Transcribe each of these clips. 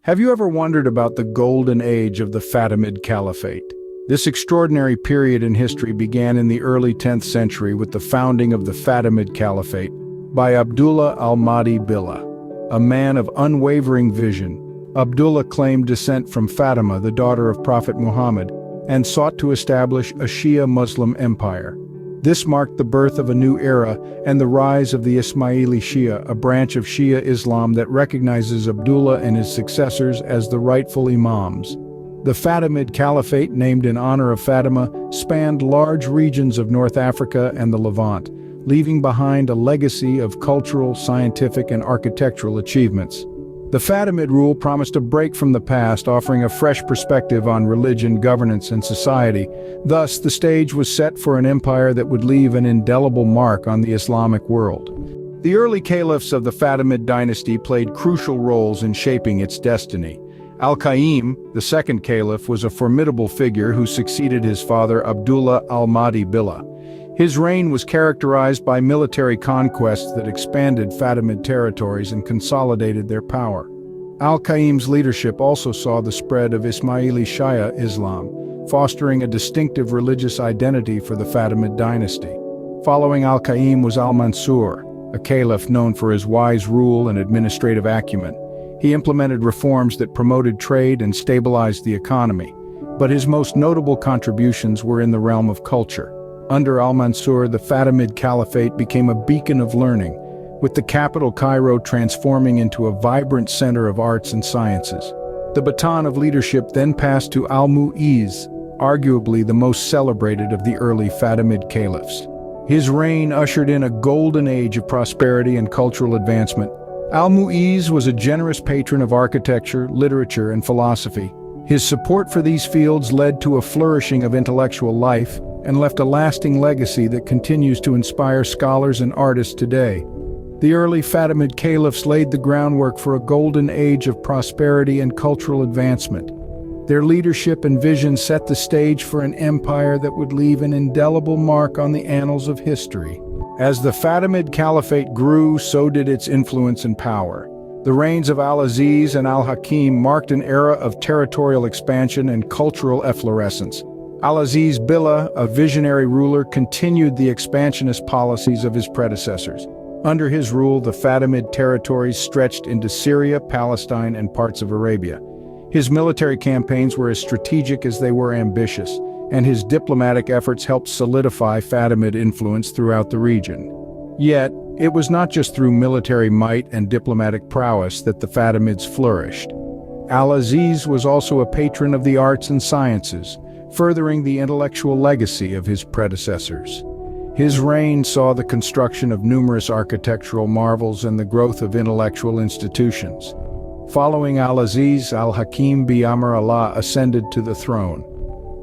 Have you ever wondered about the golden age of the Fatimid Caliphate? This extraordinary period in history began in the early 10th century with the founding of the Fatimid Caliphate by Abdullah al-Mahdi Billah, a man of unwavering vision. Abdullah claimed descent from Fatima, the daughter of Prophet Muhammad, and sought to establish a Shia Muslim empire. This marked the birth of a new era and the rise of the Ismaili Shia, a branch of Shia Islam that recognizes Abdullah and his successors as the rightful imams. The Fatimid Caliphate, named in honor of Fatima, spanned large regions of North Africa and the Levant, leaving behind a legacy of cultural, scientific, and architectural achievements. The Fatimid rule promised a break from the past, offering a fresh perspective on religion, governance, and society. Thus, the stage was set for an empire that would leave an indelible mark on the Islamic world. The early caliphs of the Fatimid dynasty played crucial roles in shaping its destiny. Al-Qaim, the second caliph, was a formidable figure who succeeded his father Abdullah al-Mahdi Billah. His reign was characterized by military conquests that expanded Fatimid territories and consolidated their power. Al-Qaim's leadership also saw the spread of Ismaili Shia Islam, fostering a distinctive religious identity for the Fatimid dynasty. Following Al-Qaim was Al-Mansur, a caliph known for his wise rule and administrative acumen. He implemented reforms that promoted trade and stabilized the economy, but his most notable contributions were in the realm of culture. Under Al-Mansur, the Fatimid Caliphate became a beacon of learning, with the capital Cairo transforming into a vibrant center of arts and sciences. The baton of leadership then passed to Al-Mu'izz, arguably the most celebrated of the early Fatimid caliphs. His reign ushered in a golden age of prosperity and cultural advancement. Al-Mu'izz was a generous patron of architecture, literature, and philosophy. His support for these fields led to a flourishing of intellectual life and left a lasting legacy that continues to inspire scholars and artists today. The early Fatimid caliphs laid the groundwork for a golden age of prosperity and cultural advancement. Their leadership and vision set the stage for an empire that would leave an indelible mark on the annals of history. As the Fatimid Caliphate grew, so did its influence and power. The reigns of Al-Aziz and Al-Hakim marked an era of territorial expansion and cultural efflorescence. Al-Aziz Billah, a visionary ruler, continued the expansionist policies of his predecessors. Under his rule, the Fatimid territories stretched into Syria, Palestine, and parts of Arabia. His military campaigns were as strategic as they were ambitious, and his diplomatic efforts helped solidify Fatimid influence throughout the region. Yet, it was not just through military might and diplomatic prowess that the Fatimids flourished. Al-Aziz was also a patron of the arts and sciences, furthering the intellectual legacy of his predecessors. His reign saw the construction of numerous architectural marvels and the growth of intellectual institutions. Following Al-Aziz, Al-Hakim bi-Amr Allah ascended to the throne.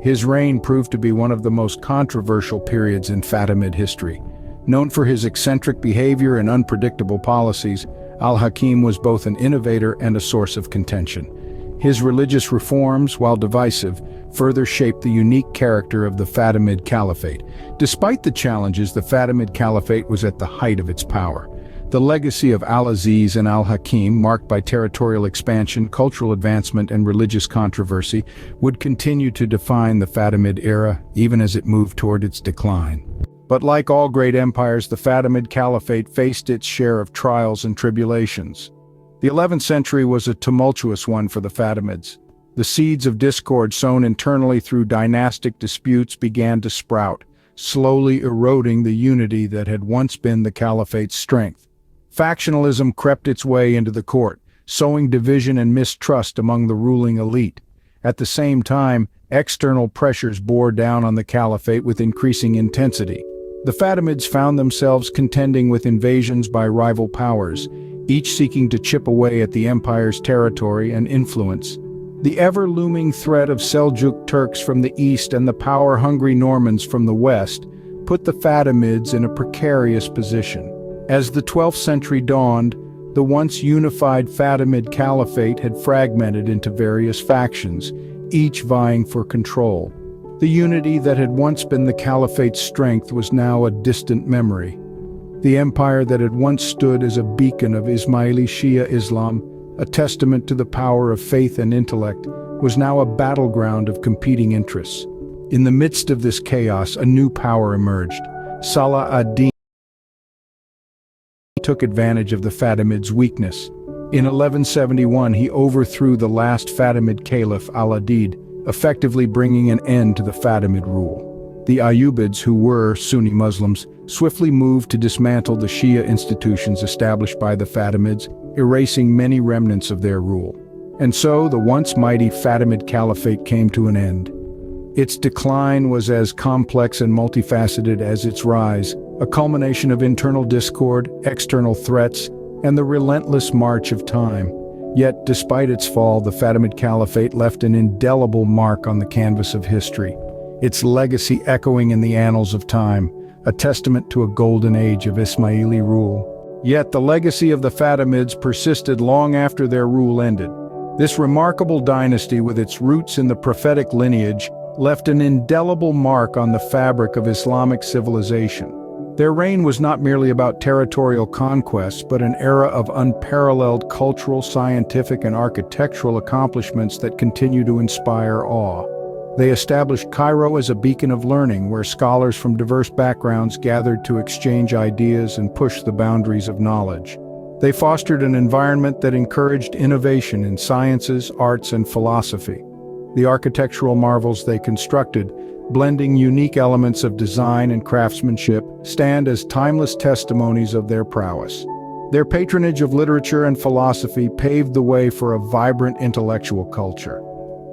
His reign proved to be one of the most controversial periods in Fatimid history. Known for his eccentric behavior and unpredictable policies, Al-Hakim was both an innovator and a source of contention. His religious reforms, while divisive, further shaped the unique character of the Fatimid Caliphate. Despite the challenges, the Fatimid Caliphate was at the height of its power. The legacy of Al-Aziz and Al-Hakim, marked by territorial expansion, cultural advancement, and religious controversy, would continue to define the Fatimid era, even as it moved toward its decline. But like all great empires, the Fatimid Caliphate faced its share of trials and tribulations. The 11th century was a tumultuous one for the Fatimids. The seeds of discord sown internally through dynastic disputes began to sprout, slowly eroding the unity that had once been the Caliphate's strength. Factionalism crept its way into the court, sowing division and mistrust among the ruling elite. At the same time, external pressures bore down on the Caliphate with increasing intensity. The Fatimids found themselves contending with invasions by rival powers, each seeking to chip away at the empire's territory and influence. The ever-looming threat of Seljuk Turks from the east and the power-hungry Normans from the west put the Fatimids in a precarious position. As the 12th century dawned, the once unified Fatimid Caliphate had fragmented into various factions, each vying for control. The unity that had once been the Caliphate's strength was now a distant memory. The empire that had once stood as a beacon of Ismaili Shia Islam, a testament to the power of faith and intellect, was now a battleground of competing interests. In the midst of this chaos, a new power emerged. Salah ad-Din took advantage of the Fatimids' weakness. In 1171, he overthrew the last Fatimid Caliph al-Adid, effectively bringing an end to the Fatimid rule. The Ayyubids, who were Sunni Muslims, swiftly moved to dismantle the Shia institutions established by the Fatimids, erasing many remnants of their rule. And so, the once mighty Fatimid Caliphate came to an end. Its decline was as complex and multifaceted as its rise, a culmination of internal discord, external threats, and the relentless march of time. Yet, despite its fall, the Fatimid Caliphate left an indelible mark on the canvas of history, its legacy echoing in the annals of time, a testament to a golden age of Ismaili rule. Yet the legacy of the Fatimids persisted long after their rule ended. This remarkable dynasty, with its roots in the prophetic lineage, left an indelible mark on the fabric of Islamic civilization. Their reign was not merely about territorial conquests, but an era of unparalleled cultural, scientific, and architectural accomplishments that continue to inspire awe. They established Cairo as a beacon of learning, where scholars from diverse backgrounds gathered to exchange ideas and push the boundaries of knowledge. They fostered an environment that encouraged innovation in sciences, arts, and philosophy. The architectural marvels they constructed, blending unique elements of design and craftsmanship, stand as timeless testimonies of their prowess. Their patronage of literature and philosophy paved the way for a vibrant intellectual culture.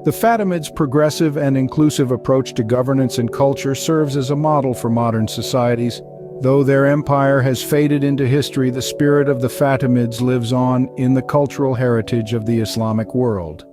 The Fatimids' progressive and inclusive approach to governance and culture serves as a model for modern societies. Though their empire has faded into history, the spirit of the Fatimids lives on in the cultural heritage of the Islamic world.